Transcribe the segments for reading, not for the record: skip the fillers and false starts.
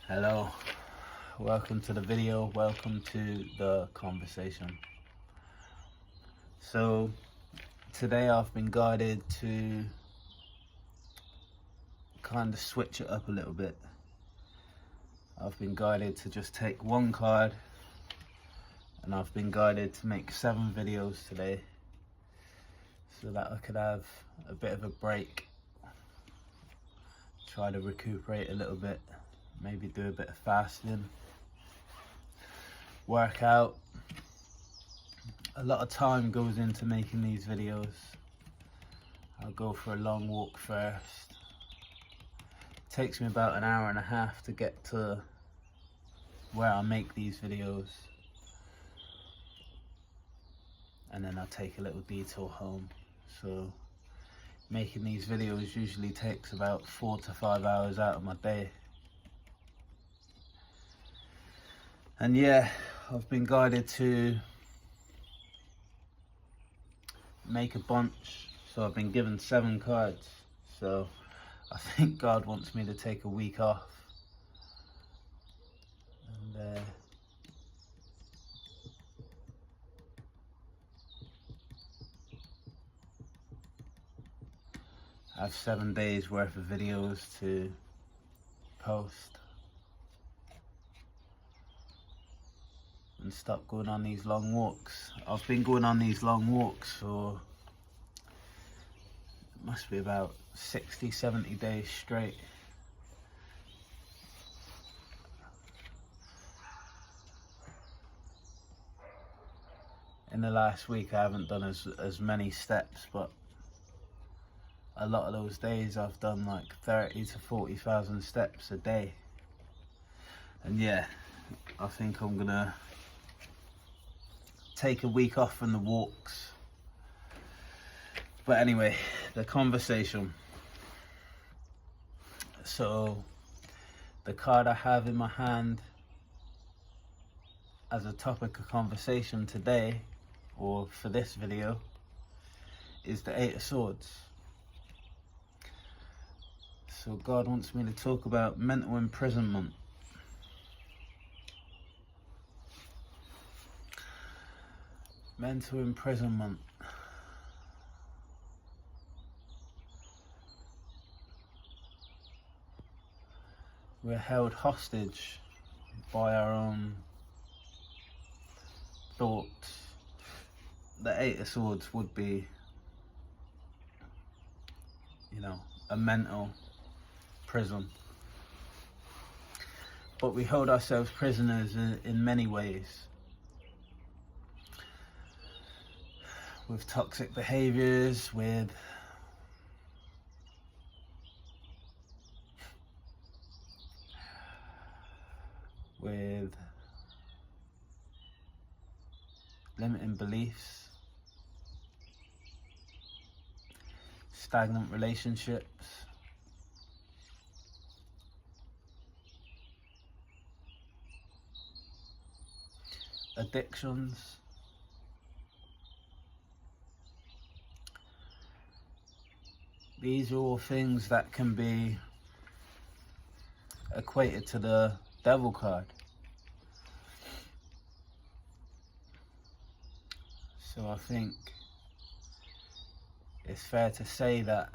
Hello, welcome to the video, welcome to the conversation. So today I've been guided to kind of switch it up a little bit. I've been guided to just take one card, and I've been guided to make 7 videos today so that I could have a bit of a break, try to recuperate a little bit, maybe do a bit of fasting, work out. A lot of time goes into making these videos. I'll go for a long walk first. It takes me about an hour and a half to get to where I make these videos, and then I take a little detour home. So making these videos usually takes about 4 to 5 hours out of my day. And yeah, I've been guided to make a bunch, so I've been given 7 cards. So I think God wants me to take a week off and have 7 days worth of videos to post and stop going on these long walks. I've been going on these long walks for, it must be about 60-70 days straight. In the last week I haven't done as many steps, but a lot of those days I've done like 30 to 40,000 steps a day. And yeah, I think I'm gonna take a week off from the walks. But anyway, the conversation. So the card I have in my hand as a topic of conversation today, or for this video, is the 8 of Swords. So God wants me to talk about mental imprisonment. Mental imprisonment. We're held hostage by our own thoughts. The 8 of Swords would be, a mental prison. But we hold ourselves prisoners in many ways. With toxic behaviors, with limiting beliefs, stagnant relationships, addictions, these are all things that can be equated to the Devil card. So I think it's fair to say that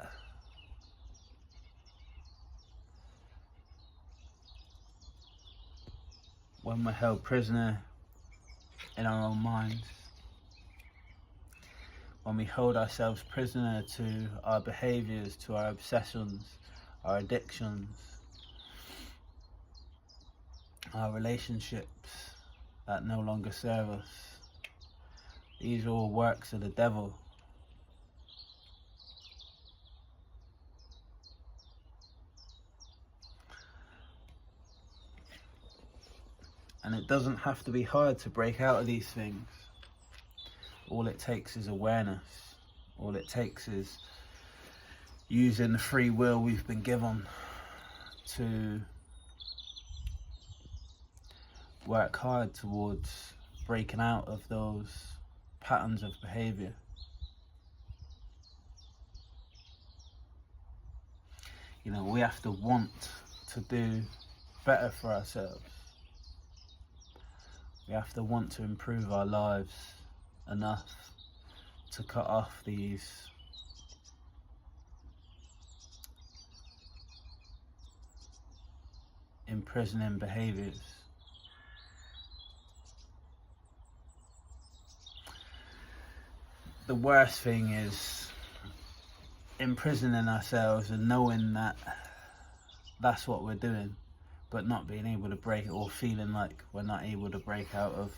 when we're held prisoner in our own minds, when we hold ourselves prisoner to our behaviors, to our obsessions, our addictions, our relationships that no longer serve us, these are all works of the devil. And it doesn't have to be hard to break out of these things. All it takes is awareness. All it takes is using the free will we've been given to work hard towards breaking out of those patterns of behavior. We have to want to do better for ourselves. We have to want to improve our lives enough to cut off these imprisoning behaviors. The worst thing is imprisoning ourselves and knowing that that's what we're doing, but not being able to break it, or feeling like we're not able to break out of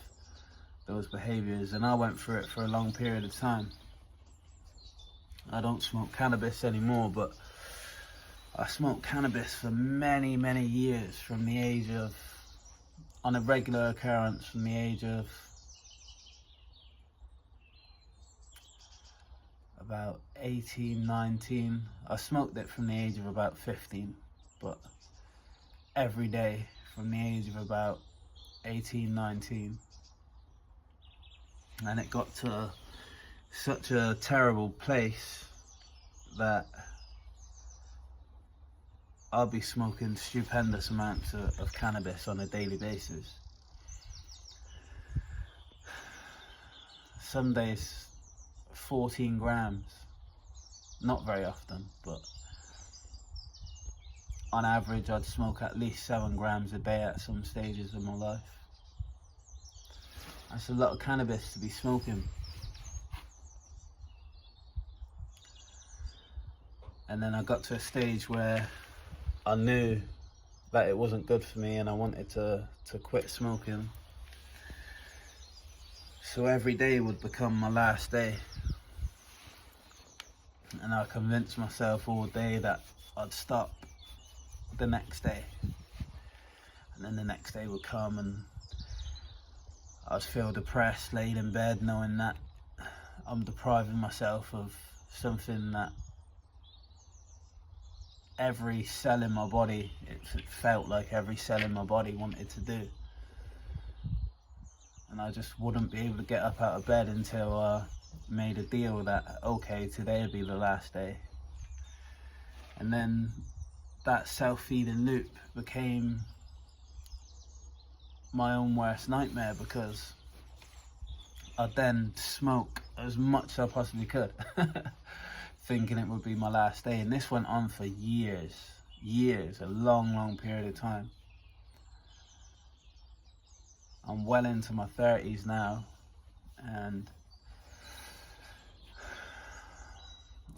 those behaviors. And I went through it for a long period of time. I don't smoke cannabis anymore, but I smoked cannabis for many, many years, from the age of, on a regular occurrence, from the age of about 18, 19. I smoked it from the age of about 15, but every day from the age of about 18, 19. And it got to such a terrible place that I'll be smoking stupendous amounts of cannabis on a daily basis. Some days 14 grams, not very often, but on average I'd smoke at least 7 grams a day at some stages of my life. That's a lot of cannabis to be smoking. And then I got to a stage where I knew that it wasn't good for me and I wanted to quit smoking. So every day would become my last day. And I convinced myself all day that I'd stop the next day. And then the next day would come and I'd feel depressed, laid in bed, knowing that I'm depriving myself of something that every cell in my body, it felt like every cell in my body wanted to do. And I just wouldn't be able to get up out of bed until I made a deal that, okay, today will be the last day. And then that self-feeding loop became my own worst nightmare, because I'd then smoke as much as I possibly could, thinking it would be my last day. And this went on for years, a long period of time. I'm well into my 30s now, and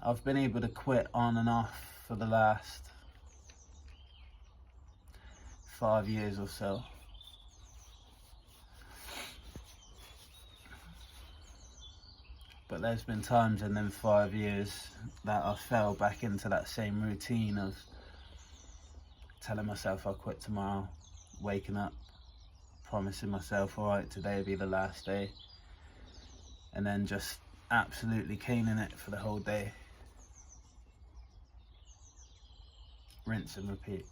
I've been able to quit on and off for the last 5 years or so. But there's been times in them 5 years that I fell back into that same routine of telling myself I'll quit tomorrow, waking up, promising myself, all right, today will be the last day, and then just absolutely caning it for the whole day. Rinse and repeat.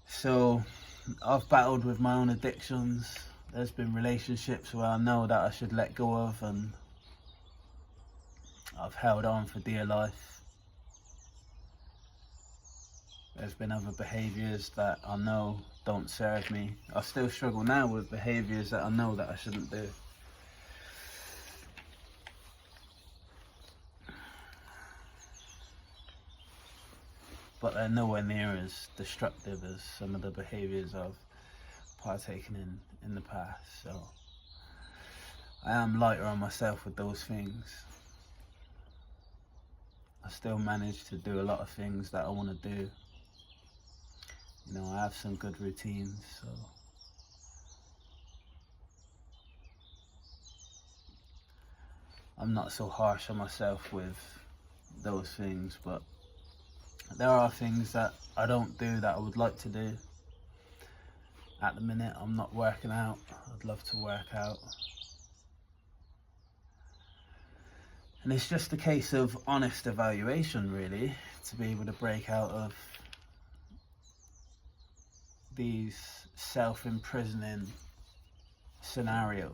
So I've battled with my own addictions. There's been relationships where I know that I should let go of, and I've held on for dear life. There's been other behaviours that I know don't serve me. I still struggle now with behaviours that I know that I shouldn't do. But they're nowhere near as destructive as some of the behaviours I've partaken in the past. So I am lighter on myself with those things. I still manage to do a lot of things that I want to do. You know, I have some good routines, so I'm not so harsh on myself with those things. But there are things that I don't do that I would like to do. At the minute, I'm not working out. I'd love to work out. And it's just a case of honest evaluation, really, to be able to break out of these self-imprisoning scenarios.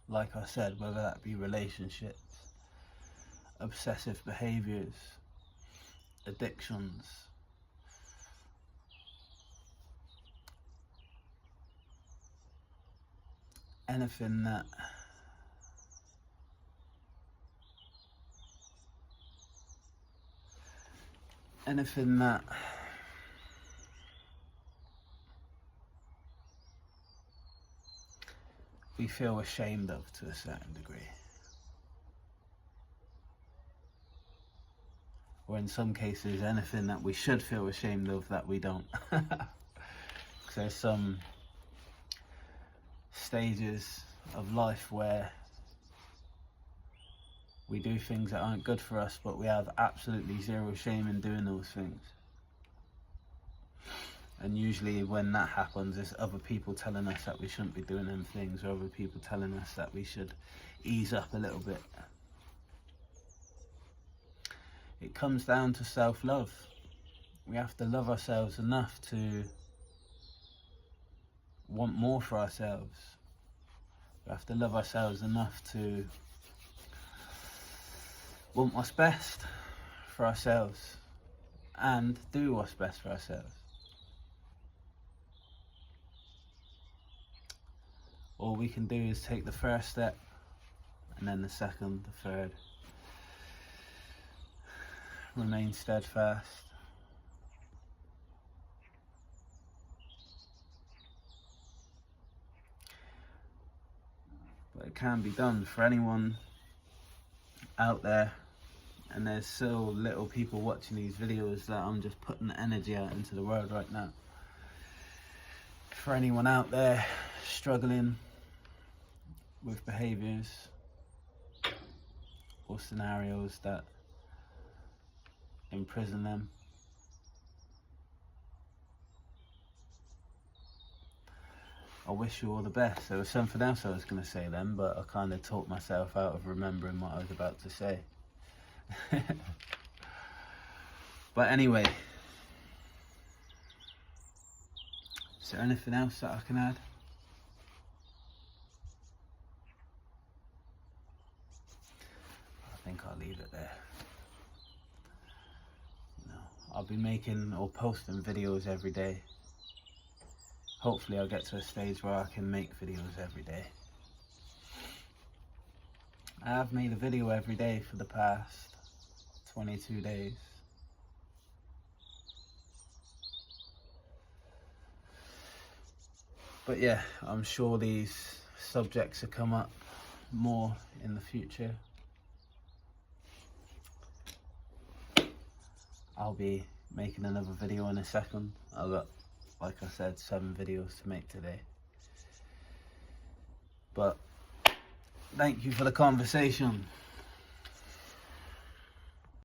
Like I said, whether that be relationships, obsessive behaviors, addictions, anything that we feel ashamed of to a certain degree. Or in some cases, anything that we should feel ashamed of that we don't. There's some stages of life where we do things that aren't good for us, but we have absolutely zero shame in doing those things. And usually when that happens, it's other people telling us that we shouldn't be doing them things, or other people telling us that we should ease up a little bit. It comes down to self-love. We have to love ourselves enough to want more for ourselves. We have to love ourselves enough to want what's best for ourselves and do what's best for ourselves. All we can do is take the first step, and then the second, the third. Remain steadfast. But it can be done for anyone out there, and there's so little people watching these videos that I'm just putting the energy out into the world right now. For anyone out there struggling with behaviours or scenarios that imprison them, I wish you all the best. There was something else I was going to say then, but I kind of talked myself out of remembering what I was about to say. But anyway, is there anything else that I can add? I think I'll leave it there. I'll be making or posting videos every day. Hopefully I'll get to a stage where I can make videos every day. I have made a video every day for the past 22 days. But yeah, I'm sure these subjects will come up more in the future. I'll be making another video in a second. I've got, like I said, 7 videos to make today. But thank you for the conversation.